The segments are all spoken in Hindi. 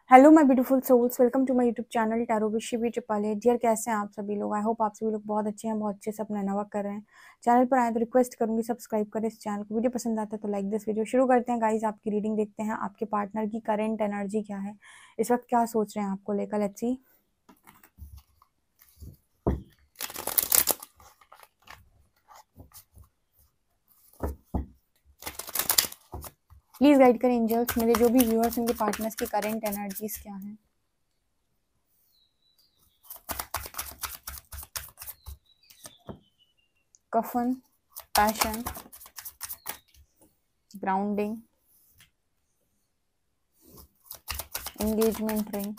Hello my beautiful souls, welcome to my YouTube channel tarot with Shivi triple. Dear, कैसे हैं आप सभी लोग? आई होप आप सभी लोग बहुत अच्छे हैं, बहुत अच्छे से अपना नवा कर रहे हैं। चैनल पर आए तो रिक्वेस्ट करूंगी सब्सक्राइब करें इस चैनल को। वीडियो पसंद आता है तो लाइक दिस वीडियो। शुरू करते हैं गाइस, आपकी रीडिंग देखते हैं। आपके पार्टनर की करेंट एनर्जी क्या है, इस वक्त क्या सोच रहे हैं आपको लेकर। Let's see. प्लीज गाइड करें एंजल्स, मेरे जो भी व्यूअर्स, उनके पार्टनर्स की करेंट एनर्जीज क्या है। कफन, passion, grounding, engagement ring,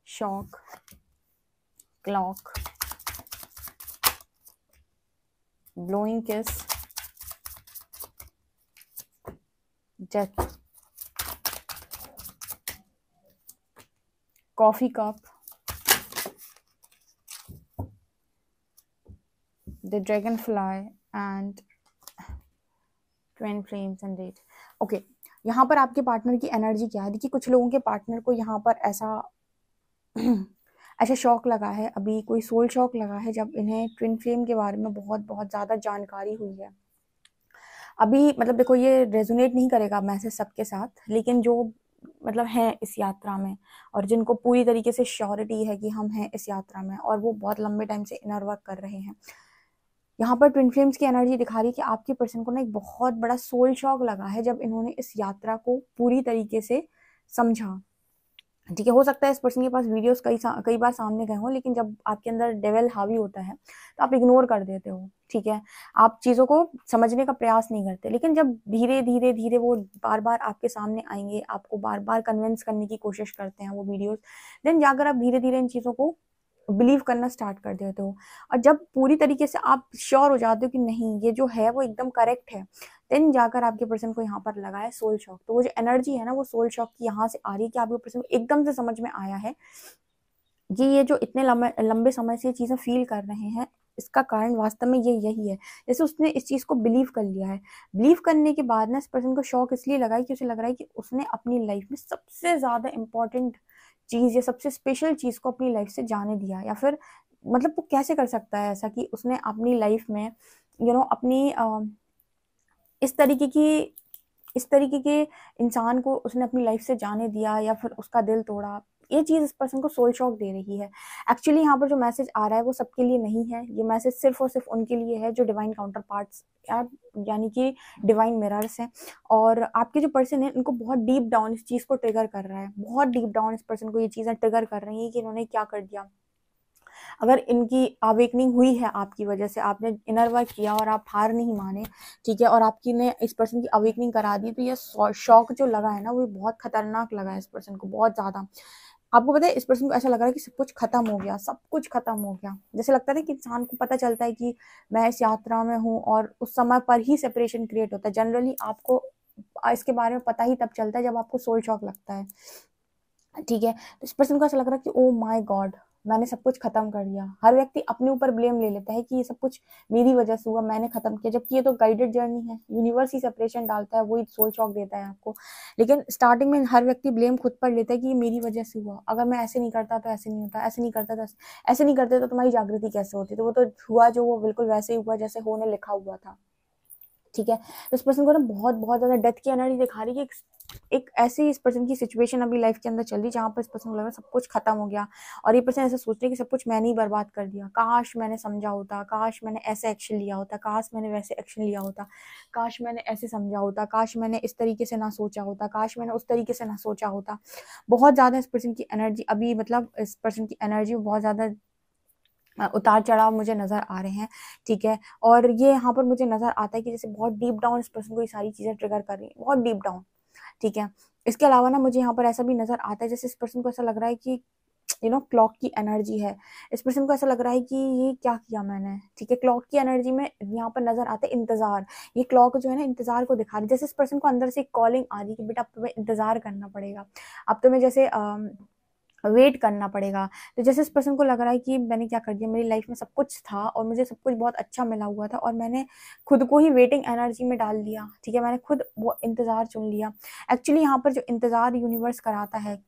shock, clock, blowing kiss, death, coffee cup, the dragonfly and twin flames and date. Okay, यहाँ पर आपके पार्टनर की एनर्जी क्या है? देखिए, कुछ लोगों के पार्टनर को यहाँ पर ऐसा ऐसा शौक लगा है, अभी कोई सोल शौक लगा है जब इन्हें ट्विन फ्लेम के बारे में बहुत बहुत ज़्यादा जानकारी हुई है। अभी मतलब देखो, ये रेजोनेट नहीं करेगा मैसेज सबके साथ, लेकिन जो मतलब हैं इस यात्रा में और जिनको पूरी तरीके से श्योरिटी है कि हम हैं इस यात्रा में और वो बहुत लंबे टाइम से इनर वर्क कर रहे हैं, यहाँ पर ट्विन फ्लेम्स की एनर्जी दिखा रही है कि आपके पर्सन को ना एक बहुत बड़ा सोल शॉक लगा है जब इन्होंने इस यात्रा को पूरी तरीके से समझा। ठीक है, हो सकता है इस पर्सन के पास वीडियोस कई बार सामने गए हों, लेकिन जब आपके अंदर डेविल हावी होता है तो आप इग्नोर कर देते हो। ठीक है, आप चीज़ों को समझने का प्रयास नहीं करते, लेकिन जब धीरे धीरे धीरे वो बार बार आपके सामने आएंगे, आपको बार बार कन्विंस करने की कोशिश करते हैं वो वीडियोस, देन जाकर आप धीरे धीरे इन चीज़ों को बिलीव करना स्टार्ट कर देते हो। और जब पूरी तरीके से आप श्योर हो जाते हो कि नहीं, ये जो है वो एकदम करेक्ट है, देन जाकर आपके पर्सन को यहाँ पर लगा है सोल शॉक। तो वो जो एनर्जी है ना, वो सोल शॉक की यहाँ से आ रही है कि आपके पर्सन को एकदम से समझ में आया है कि ये जो इतने लंबे समय से ये चीज़ें फील कर रहे हैं, इसका कारण वास्तव में ये यही है। जैसे उसने इस चीज़ को बिलीव कर लिया है। बिलीव करने के बाद ना इस पर्सन को शौक इसलिए लगा है कि उसे लग रहा है कि उसने अपनी लाइफ में सबसे ज़्यादा इम्पोर्टेंट चीज़ या सबसे स्पेशल चीज़ को अपनी लाइफ से जाने दिया। या फिर मतलब वो कैसे कर सकता है ऐसा कि उसने अपनी लाइफ में अपनी इस तरीके के इंसान को उसने अपनी लाइफ से जाने दिया या फिर उसका दिल तोड़ा। ये चीज़ इस पर्सन को सोल शॉक दे रही है। एक्चुअली यहाँ पर जो मैसेज आ रहा है वो सबके लिए नहीं है। ये मैसेज सिर्फ और सिर्फ उनके लिए है जो डिवाइन काउंटर पार्ट्स यानी कि डिवाइन मिरर्स हैं। और आपके जो पर्सन है उनको बहुत डीप डाउन इस चीज़ को ट्रिगर कर रहा है। बहुत डीप डाउन इस पर्सन को ये चीज़ें ट्रिगर कर रही हैं कि इन्होंने क्या कर दिया। अगर इनकी अवेकनिंग हुई है आपकी वजह से, आपने इनर वर्क किया और आप हार नहीं माने, ठीक है, और आपकी ने इस पर्सन की अवेकनिंग करा दी, तो ये शौक जो लगा है ना, वो बहुत खतरनाक लगा है इस पर्सन को, बहुत ज्यादा। आपको पता है, इस पर्सन को ऐसा लग रहा है कि सब कुछ खत्म हो गया, सब कुछ खत्म हो गया। जैसे लगता है ना कि इंसान को पता चलता है कि मैं इस यात्रा में हूँ, और उस समय पर ही सेपरेशन क्रिएट होता है। जनरली आपको इसके बारे में पता ही तब चलता है जब आपको सोल शॉक लगता है। ठीक है, तो इस पर्सन को ऐसा लग रहा है कि ओ माय गॉड, मैंने सब कुछ खत्म कर दिया। हर व्यक्ति अपने ऊपर ब्लेम ले लेता है कि ये सब कुछ मेरी वजह से हुआ, मैंने खत्म किया, जबकि ये तो गाइडेड जर्नी है। यूनिवर्स ही सेपरेशन डालता है, वही सोल शॉक देता है आपको। लेकिन स्टार्टिंग में हर व्यक्ति ब्लेम खुद पर लेता है कि ये मेरी वजह से हुआ, अगर मैं ऐसे नहीं करता तो ऐसे नहीं होता, ऐसे नहीं करता तो ऐसे नहीं करते तो तुम्हारी जागृति कैसे होती। तो वो तो हुआ जो वो बिल्कुल वैसे ही हुआ जैसे होने लिखा हुआ था। ठीक है, तो इस पर्सन को ना बहुत बहुत ज्यादा डेथ की एनर्जी दिखा रही है कि एक ऐसी इस पर्सन की सिचुएशन अभी लाइफ के अंदर चल रही है जहाँ पर इस पर्सन को लग रहा है सब कुछ खत्म हो गया। और ये पर्सन ऐसा सोच रही है कि सब कुछ मैंने ही बर्बाद कर दिया, काश मैंने समझा होता, काश मैंने ऐसे एक्शन लिया होता, काश मैंने वैसे एक्शन लिया होता, काश मैंने ऐसे समझा होता, काश मैंने इस तरीके से ना सोचा होता, काश मैंने उस तरीके से ना सोचा होता। बहुत ज्यादा इस पर्सन की एनर्जी अभी, मतलब इस पर्सन की एनर्जी बहुत ज्यादा उतार चढ़ाव मुझे नजर आ रहे हैं। ठीक है, और ये यहाँ पर मुझे नजर आता है कि जैसे बहुत डीप डाउन इस पर्सन को ये सारी चीजें ट्रिगर कर रही है, बहुत डीप डाउन। ठीक है, इसके अलावा ना मुझे यहाँ पर ऐसा भी नजर आता है जैसे इस पर्सन को ऐसा लग रहा है कि क्लॉक की एनर्जी है। इस पर्सन को ऐसा लग रहा है कि ये क्या किया मैंने। ठीक है, क्लॉक की एनर्जी में यहाँ पर नजर आता है इंतजार। ये क्लॉक जो है ना, इंतजार को दिखा रही है। जैसे इस पर्सन को अंदर से एक कॉलिंग आ रही है कि बेटा अब तुम्हें इंतजार करना पड़ेगा। अब तुम्हें जैसे वेट करना पड़ेगा। तो जैसे इस पर्सन को लग रहा है कि मैंने क्या कर दिया, मेरी लाइफ में सब कुछ था और मुझे सब कुछ बहुत अच्छा मिला हुआ था और मैंने खुद को ही वेटिंग एनर्जी में डाल दिया, ठीक है, मैंने खुद वो इंतज़ार चुन लिया। एक्चुअली यहाँ पर जो इंतज़ार यूनिवर्स कराता है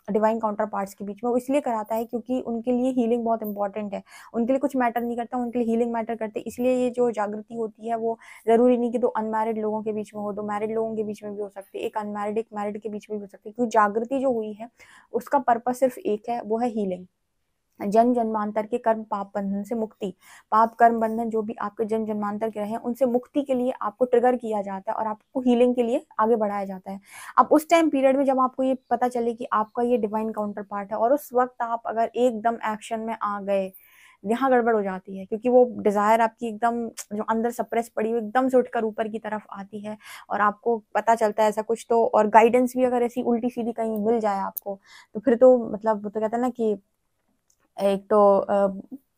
डिवाइन काउंटर पार्ट्स के बीच में, वो इसलिए कराता है क्योंकि उनके लिए हीलिंग बहुत इंपॉर्टेंट है। उनके लिए कुछ मैटर नहीं करता, उनके लिए हीलिंग मैटर करती है। इसलिए ये जो जागृति होती है वो ज़रूरी नहीं कि दो अनमैरिड लोगों के बीच में हो, दो मैरिड लोगों के बीच में भी हो सकती है, एक अनमैरिड एक मैरिड के बीच में भी हो सकती है, क्योंकि जागृति जो हुई है उसका पर्पज सिर्फ एक है, वो है हीलिंग। जन्म जन्मांतर के कर्म पाप बंधन से मुक्ति, पाप कर्म बंधन जो भी आपके जन्म जन्मांतर के रहे हैं उनसे मुक्ति के लिए आपको ट्रिगर किया जाता है और आपको हीलिंग के लिए आगे बढ़ाया जाता है। अब उस टाइम पीरियड में जब आपको ये पता चले कि आपका ये डिवाइन काउंटर पार्ट है और उस वक्त आप अगर एकदम एक्शन में आ गए, यहाँ गड़बड़ हो जाती है, क्योंकि वो डिजायर आपकी एकदम जो अंदर सप्रेस पड़ी हुई एकदम से उठकर ऊपर की तरफ आती है और आपको पता चलता है ऐसा कुछ। तो और गाइडेंस भी अगर ऐसी उल्टी सीधी कहीं मिल जाए आपको, तो फिर तो मतलब तो कहते हैं ना कि एक तो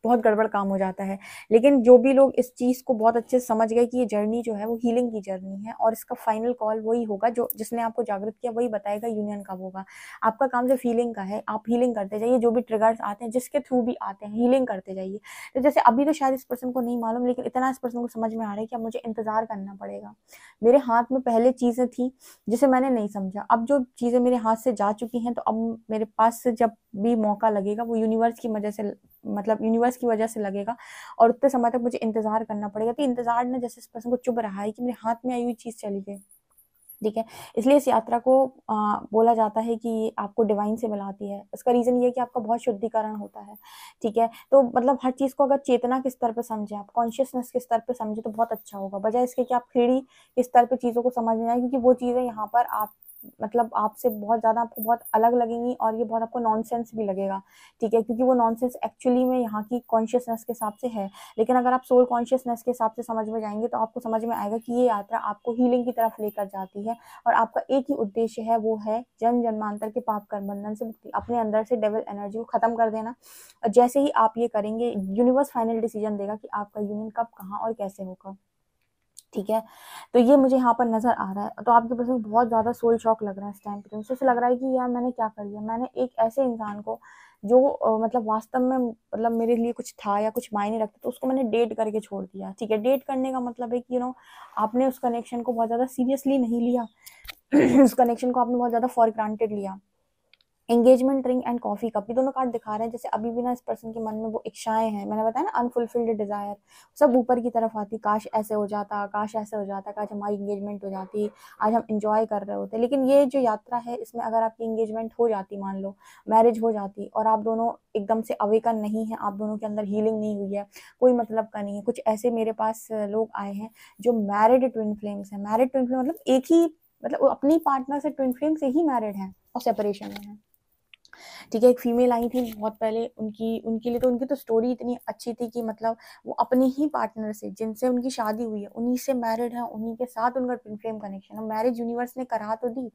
बहुत गड़बड़ काम हो जाता है। लेकिन जो भी लोग इस चीज़ को बहुत अच्छे से समझ गए कि ये जर्नी जो है वो हीलिंग की जर्नी है और इसका फाइनल कॉल वही होगा जो जिसने आपको जागृत किया, वही बताएगा यूनियन कब होगा। आपका काम सिर्फ हीलिंग का है, आप हीलिंग करते जाइए, जो भी ट्रिगर्स आते हैं जिसके थ्रू भी आते हैं हीलिंग करते जाइए। तो जैसे अभी तो शायद इस पर्सन को नहीं मालूम, लेकिन इतना इस पर्सन को समझ में आ रहा है कि अब मुझे इंतजार करना पड़ेगा। मेरे हाथ में पहले चीज़ें थी जिसे मैंने नहीं समझा, अब जो चीज़ें मेरे हाथ से जा चुकी हैं तो अब मेरे पास से जब भी मौका लगेगा वो यूनिवर्स की वजह से, मतलब यूनिवर्स की वजह से लगेगा और उतने समय तक मुझे इंतजार करना पड़ेगा। तो इंतजार ने जैसे इस पर्सन को चुभ रहा है कि मेरे हाथ में आई हुई चीज चली गई, ठीक है। इसलिए इस यात्रा को बोला जाता है कि आपको डिवाइन से मिलाती है। इसका रीजन ये है कि आपका बहुत शुद्धिकरण होता है, ठीक है। तो मतलब हर चीज को अगर चेतना के स्तर पर समझे, आप कॉन्शियसनेस के स्तर पर समझे तो बहुत अच्छा होगा, बजाय इसके कि आप थ्री के स्तर पर चीजों को समझ जाए, क्योंकि वो चीजें यहाँ पर आप मतलब आपसे बहुत ज्यादा आपको बहुत अलग लगेंगी और ये बहुत आपको नॉनसेंस भी लगेगा, ठीक है, क्योंकि वो नॉनसेंस एक्चुअली में यहाँ की कॉन्शियसनेस के हिसाब से है। लेकिन अगर आप सोल कॉन्शियसनेस के हिसाब से समझ में जाएंगे तो आपको समझ में आएगा कि ये यात्रा आपको हीलिंग की तरफ लेकर जाती है और आपका एक ही उद्देश्य है, वो है जन्म जन्मांतर के पाप कर्म बंधन से मुक्ति, अपने अंदर से डेविल एनर्जी को खत्म कर देना। और जैसे ही आप ये करेंगे यूनिवर्स फाइनल डिसीजन देगा कि आपका यूनियन कब, कहाँ और कैसे होगा, ठीक है। तो ये मुझे यहाँ पर नजर आ रहा है। तो आपके पर्सन बहुत ज्यादा सोल शॉक लग रहा है इस टाइम पे, तो लग रहा है कि यार मैंने क्या कर लिया, मैंने एक ऐसे इंसान को जो मतलब वास्तव में मतलब मेरे लिए कुछ था या कुछ मायने रखता, तो उसको मैंने डेट करके छोड़ दिया, ठीक है। डेट करने का मतलब है कि आपने उस कनेक्शन को बहुत ज्यादा सीरियसली नहीं लिया उस कनेक्शन को आपने बहुत ज्यादा फॉर ग्रांटेड लिया। Engagement ring and coffee cup, ये दोनों कार्ड दिखा रहे हैं जैसे अभी भी ना इस पर्सन के मन में वो इच्छाएं हैं, मैंने बताया ना अनफुलफिल्ड डिजायर, सब ऊपर की तरफ आती, काश ऐसे हो जाता, काश ऐसे हो जाता, काश हमारी एंगेजमेंट हो जाती, आज हम इंजॉय कर रहे होते। लेकिन ये जो यात्रा है इसमें अगर आपकी एंगेजमेंट हो जाती, मान लो मैरिज हो जाती और आप दोनों एकदम से अवेकन नहीं है, आप दोनों के अंदर हीलिंग नहीं हुई है, कोई मतलब का नहीं है। कुछ ऐसे मेरे पास लोग आए हैं जो मैरिड ट्विन फ्लेम्स हैं। मैरिड ट्विन फ्लेम मतलब एक ही, मतलब अपनी पार्टनर से ट्विन फ्लेम से ही मैरिड है और सेपरेशन में है, ठीक है। एक फीमेल आई थी बहुत पहले, उनके लिए तो उनकी तो स्टोरी इतनी अच्छी थी कि मतलब वो अपने ही पार्टनर से जिनसे उनकी शादी हुई है उन्हीं से मैरिड है, उन्हीं के साथ उनका ट्विन फ्लेम कनेक्शन है। मैरिज यूनिवर्स ने करा तो दी,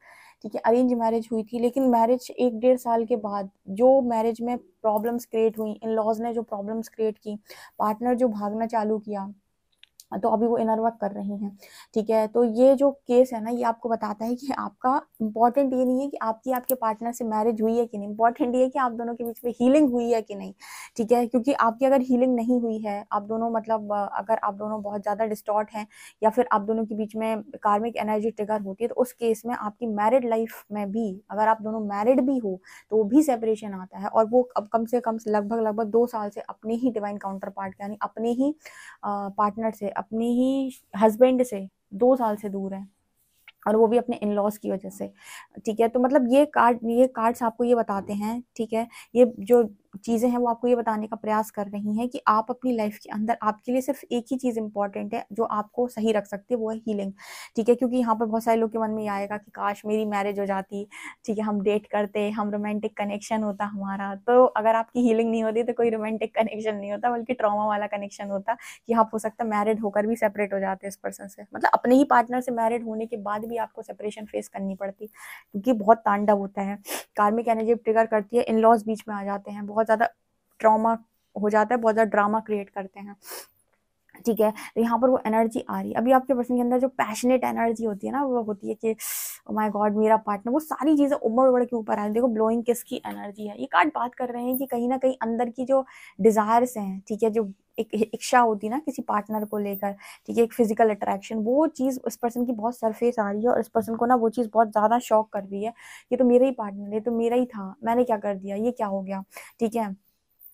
ठीक है, अरेंज मैरिज हुई थी, लेकिन मैरिज 1-1.5 साल के बाद जो मैरिज में प्रॉब्लम्स क्रिएट हुई, इन लॉज ने जो प्रॉब्लम्स क्रिएट की, पार्टनर जो भागना चालू किया, तो अभी वो इनर वर्क कर रही हैं, ठीक है। तो ये जो केस है ना, ये आपको बताता है कि आपका इंपॉर्टेंट ये नहीं है कि आपकी आपके पार्टनर से मैरिज हुई है कि नहीं, इंपॉर्टेंट ये है कि आप दोनों के बीच में हीलिंग हुई है कि नहीं, ठीक है। क्योंकि आपकी अगर हीलिंग नहीं हुई है, आप दोनों मतलब अगर आप दोनों बहुत ज्यादा डिस्टॉर्ट हैं या फिर आप दोनों के बीच में कार्मिक एनर्जी ट्रिगर होती है, तो उस केस में आपकी मैरिड लाइफ में भी अगर आप दोनों मैरिड भी हो तो वो भी सेपरेशन आता है। और वो अब कम से कम लगभग 2 साल से अपने ही डिवाइन काउंटर पार्ट यानी अपने ही पार्टनर से, अपने ही हस्बैंड से 2 साल से दूर है, और वो भी अपने इन लॉज की वजह से, ठीक है। तो मतलब ये कार्ड्स आपको ये बताते हैं, ठीक है, ये जो चीजें हैं वो आपको ये बताने का प्रयास कर रही हैं कि आप अपनी लाइफ के अंदर, आपके लिए सिर्फ एक ही चीज इंपॉर्टेंट है जो आपको सही रख सकती है, वो है हीलिंग, ठीक है। क्योंकि यहाँ पर बहुत सारे लोग के मन में आएगा कि काश मेरी मैरिज हो जाती, ठीक है, हम डेट करते, हम रोमांटिक कनेक्शन होता हमारा। तो अगर आपकी हीलिंग नहीं होती तो कोई रोमांटिक कनेक्शन नहीं होता, बल्कि ट्रॉमा वाला कनेक्शन होता कि आप हो सकता है मैरिड होकर भी सेपरेट हो जाते इस पर्सन से, मतलब अपने ही पार्टनर से मैरिड होने के बाद भी आपको सेपरेशन फेस करनी पड़ती, क्योंकि बहुत तांडव होता है, कार्मिक एनर्जी ट्रिगर करती है, इन लॉज बीच में आ जाते हैं, बहुत ज्यादा ट्रॉमा हो जाता है, बहुत ज्यादा ड्रामा क्रिएट करते हैं, ठीक है। तो यहाँ पर वो एनर्जी आ रही है। अभी आपके पर्सन के अंदर जो पैशनेट एनर्जी होती है ना, वो होती है कि ओ माय गॉड मेरा पार्टनर, वो सारी चीजें उमड़ उमड़ के ऊपर आ रही है। देखो ब्लोइंग किस की एनर्जी है, ये कार्ड बात कर रहे हैं कि कहीं ना कहीं अंदर की जो डिजायर्स हैं, ठीक है, जो एक इच्छा होती है ना किसी पार्टनर को लेकर, ठीक है, एक फिजिकल अट्रैक्शन, वो चीज उस पर्सन की बहुत सरफेस आ रही है और इस पर्सन को ना वो चीज बहुत ज्यादा शॉक कर रही है। ये तो मेरा ही पार्टनर है, ये तो मेरा ही था, मैंने क्या कर दिया, ये क्या हो गया, ठीक है।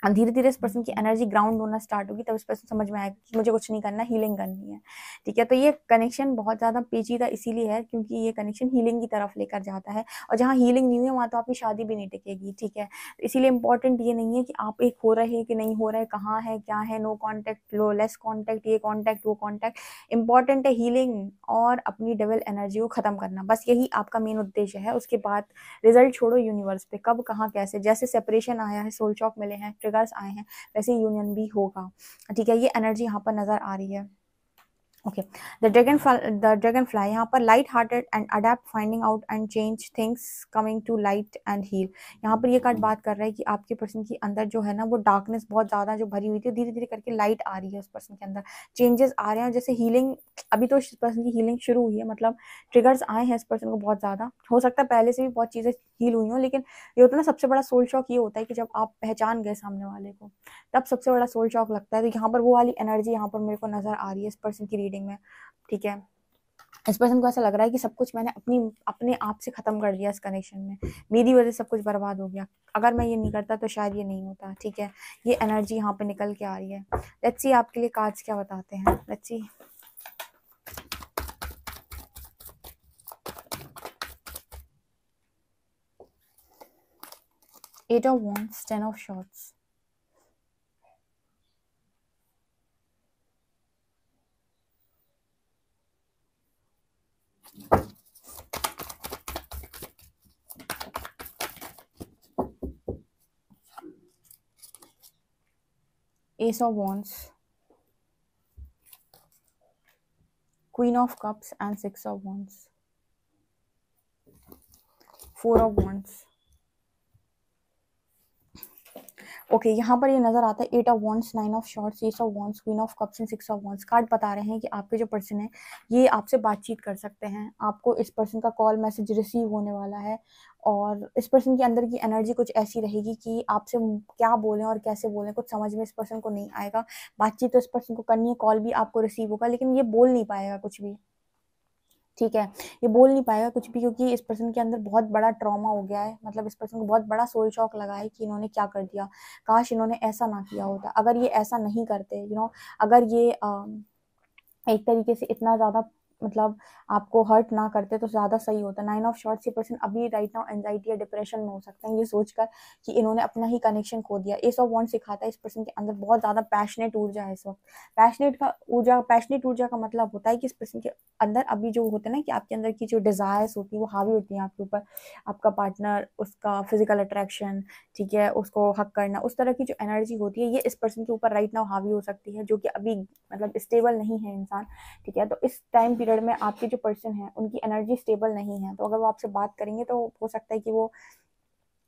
धीरे धीरे इस पर्सन की एनर्जी ग्राउंड होना स्टार्ट होगी, तब इस पर्सन समझ में आएगा कि मुझे कुछ नहीं करना, हीलिंग करनी है, ठीक है। तो ये कनेक्शन बहुत ज्यादा पेचीदा इसीलिए है क्योंकि ये कनेक्शन हीलिंग की तरफ लेकर जाता है, और जहाँ हीलिंग नहीं हुई वहां तो आपकी शादी भी नहीं टिकेगी, ठीक है। तो इसीलिए इंपॉर्टेंट ये नहीं है कि आप एक हो रहे हैं कि नहीं हो रहे, कहाँ है क्या है, नो कॉन्टेक्ट, लो लेस कॉन्टेक्ट, ये कॉन्टेक्ट वो कॉन्टेक्ट। इंपॉर्टेंट है हीलिंग और अपनी डेविल एनर्जी को खत्म करना, बस यही आपका मेन उद्देश्य है। उसके बाद रिजल्ट छोड़ो यूनिवर्स पे, कब कहाँ कैसे, जैसे सेपरेशन आया है, सोल शॉक मिले हैं, ट्रिगर्स आए हैं, वैसे यूनियन भी होगा, ठीक है। ये एनर्जी यहाँ पर नजर आ रही है। ओके, द ड्रैगन फ्लाई यहाँ पर light hearted and adept finding out and change things, coming to light and heal. यहाँ पर ये कार्ड बात कर रहा है कि आपके पर्सन के अंदर जो है ना वो डार्कनेस बहुत ज्यादा जो भरी हुई थी, धीरे धीरे करके लाइट आ रही है उस पर्सन के अंदर, चेंजेस आ रहे हैं, जैसे हीलिंग, अभी तो इस पर्सन की हीलिंग शुरू हुई है, मतलब ट्रिगर्स आए हैं इस पर्सन को बहुत ज्यादा, हो सकता है पहले से भी बहुत चीजें हील हुई हो, लेकिन ये होता है ना सबसे बड़ा सोल शॉक ये होता है कि जब आप पहचान गए सामने वाले को, तब सबसे बड़ा सोल शॉक लगता है। तो यहाँ पर वो वाली एनर्जी यहाँ पर मेरे को नजर आ रही है इस पर्सन की रीडिंग में, ठीक है। इस पर्सन को ऐसा लग रहा है कि सब कुछ मैंने अपने आप से खत्म कर दिया इस कनेक्शन में, मेरी वजह से सब कुछ बर्बाद हो गया, अगर मैं ये नहीं करता तो शायद ये नहीं होता, ठीक है। ये एनर्जी यहाँ पे निकल के आ रही है। लेट्स सी आपके लिए कार्ड्स क्या बताते हैं, let's see. Eight of wands, 10 of swords, ace of wands, queen of cups and 6 of wands, 4 of wands. Okay, यहाँ पर ये नजर आता है 8 of wands, 9 of swords, 8 of wands, queen of cups and 6 of wands. Card बता रहे हैं कि आपके जो पर्सन है ये आपसे बातचीत कर सकते हैं, आपको इस पर्सन का कॉल मैसेज रिसीव होने वाला है, और इस पर्सन के अंदर की एनर्जी कुछ ऐसी रहेगी कि आपसे क्या बोलें और कैसे बोलें कुछ समझ में इस पर्सन को नहीं आएगा। बातचीत तो इस पर्सन को करनी है, कॉल भी आपको रिसीव होगा, लेकिन ये बोल नहीं पाएगा कुछ भी, ठीक है। ये बोल नहीं पाएगा कुछ भी क्योंकि इस पर्सन के अंदर बहुत बड़ा ट्रॉमा हो गया है, मतलब इस पर्सन को बहुत बड़ा सोल शॉक लगा है कि इन्होंने क्या कर दिया, काश इन्होंने ऐसा ना किया होता, अगर ये ऐसा नहीं करते, अगर ये एक तरीके से इतना ज्यादा मतलब आपको हर्ट ना करते तो ज्यादा सही होता। 9 ऑफ शॉर्ट्स, ये पर्सन अभी राइट नाउ एंजाइटी या डिप्रेशन में हो सकते हैं ये सोचकर कि इन्होंने अपना ही कनेक्शन खो दिया। एस ऑफ वॉन्ड सिखाता है इस पर्सन के अंदर बहुत ज्यादा पैशनेट ऊर्जा है इस वक्त। पैशनेट ऊर्जा का मतलब होता है कि इस पर्सन के अंदर अभी जो होता है ना कि आपके अंदर की जो डिजायर्स होती है वो हावी होती है आपके ऊपर, आपका पार्टनर, उसका फिजिकल अट्रैक्शन, ठीक है, उसको हक करना, उस तरह की जो एनर्जी होती है ये इस पर्सन के ऊपर राइट नाउ हावी हो सकती है, जो कि अभी मतलब स्टेबल नहीं है इंसान, ठीक है। तो इस टाइम पीरियड में आपके जो पर्सन है उनकी एनर्जी स्टेबल नहीं है, तो अगर वो आपसे बात करेंगे तो हो सकता है कि वो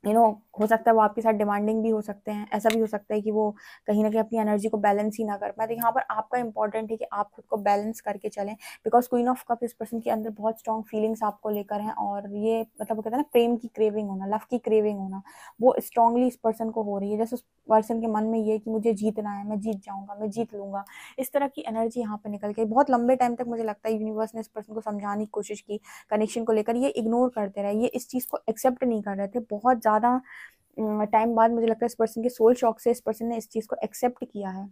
हो सकता है वो आपके साथ डिमांडिंग भी हो सकते हैं, ऐसा भी हो सकता है कि वो कहीं ना कहीं अपनी एनर्जी को बैलेंस ही ना कर पाए। तो यहाँ पर आपका इंपॉर्टेंट है कि आप खुद को बैलेंस करके चलें, बिकॉज क्वीन ऑफ कप इस पर्सन के अंदर बहुत स्ट्रॉन्ग फीलिंग्स आपको लेकर हैं, और ये मतलब वो कहते हैं ना प्रेम की क्रेविंग होना, लव की क्रेविंग होना, वो स्ट्रांगली इस पर्सन को हो रही है, जैसे उस पर्सन के मन में ये कि मुझे जीतना है, मैं जीत जाऊंगा, मैं जीत लूंगा, इस तरह की एनर्जी यहाँ पे निकल गई। बहुत लंबे टाइम तक मुझे लगता है यूनिवर्स ने इस पर्सन को समझाने की कोशिश की कनेक्शन को लेकर, ये इग्नोर करते रहे, ये इस चीज को एक्सेप्ट नहीं कर रहे थे। बहुत ज्यादा टाइम बाद मुझे लगता है इस पर्सन के सोल शॉक से इस पर्सन ने इस चीज को एक्सेप्ट किया है,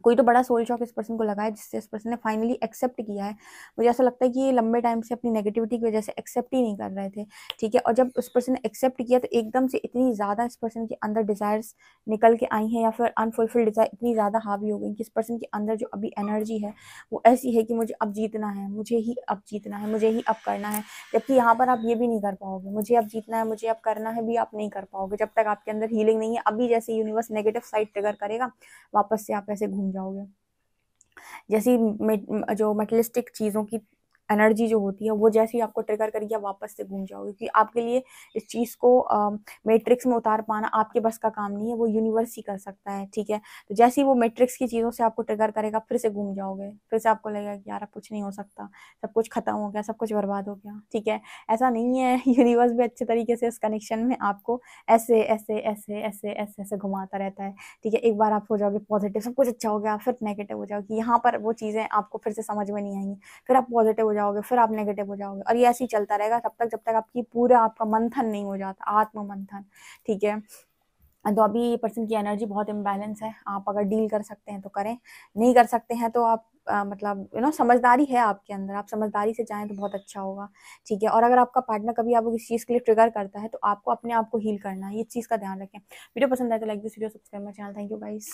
कोई तो बड़ा सोल शॉक इस पर्सन को लगा है जिससे इस पर्सन ने फाइनली एक्सेप्ट किया है। मुझे ऐसा लगता है कि ये लंबे टाइम से अपनी नेगेटिविटी की वजह से एक्सेप्ट ही नहीं कर रहे थे, ठीक है। और जब उस पर्सन ने एक्सेप्ट किया तो एकदम से इतनी ज्यादा इस पर्सन के अंदर डिजायर्स निकल के आई हैं, या फिर अनफुलफिल्ड डिजायर इतनी ज्यादा हावी हो गई कि इस पर्सन के अंदर जो अभी एनर्जी है वो ऐसी है कि मुझे अब जीतना है, मुझे ही अब जीतना है, मुझे ही अब करना है। जबकि यहाँ पर आप ये भी नहीं कर पाओगे, मुझे अब जीतना है, मुझे अब करना है भी आप नहीं कर पाओगे जब तक आपके अंदर हीलिंग नहीं है। अभी जैसे यूनिवर्स नेगेटिव साइड ट्रिगर करेगा वापस से आप ऐसे घूम जाओगे, जैसी जो मटेरियलिस्टिक चीज़ों की एनर्जी जो होती है वो जैसे ही आपको ट्रिगर करेगी आप वापस से घूम जाओगे, क्योंकि आपके लिए इस चीज़ को मैट्रिक्स में उतार पाना आपके बस का काम नहीं है, वो यूनिवर्स ही कर सकता है, ठीक है। तो जैसे ही वो मैट्रिक्स की चीज़ों से आपको ट्रिगर करेगा फिर से घूम जाओगे, फिर से आपको लगेगा कि यार अब कुछ नहीं हो सकता, सब कुछ खत्म हो गया, सब कुछ बर्बाद हो गया, ठीक है। ऐसा नहीं है, यूनिवर्स भी अच्छे तरीके से इस कनेक्शन में आपको ऐसे ऐसे ऐसे ऐसे ऐसे ऐसे घुमाता रहता है, ठीक है। एक बार आप हो जाओगे पॉजिटिव, सब कुछ अच्छा हो गया, फिर नेगेटिव हो जाओगे, यहाँ पर वो चीज़ें आपको फिर से समझ में नहीं आएंगी, फिर आप पॉजिटिव हो जाओगे, फिर आप नेगेटिव हो जाओगे, और ये ऐसे ही चलता रहेगा तब तक जब तक आपकी पूरा आपका मंथन नहीं हो जाता, आत्म मंथन, ठीक है। तो अभी ये पर्सन की एनर्जी बहुत इम्बैलेंस है, आप अगर डील कर सकते हैं तो करें, नहीं कर सकते हैं तो आप मतलब समझदारी है आपके अंदर, आप समझदारी से जाएं तो बहुत अच्छा होगा, ठीक है। और अगर आपका पार्टनर कभी आपको किसी चीज़ के लिए ट्रिगर करता है तो आपको अपने आप को हील करना है, ये चीज़ का ध्यान रखें। वीडियो पसंद आए तो like this video, subscribe my channel. Thank you guys.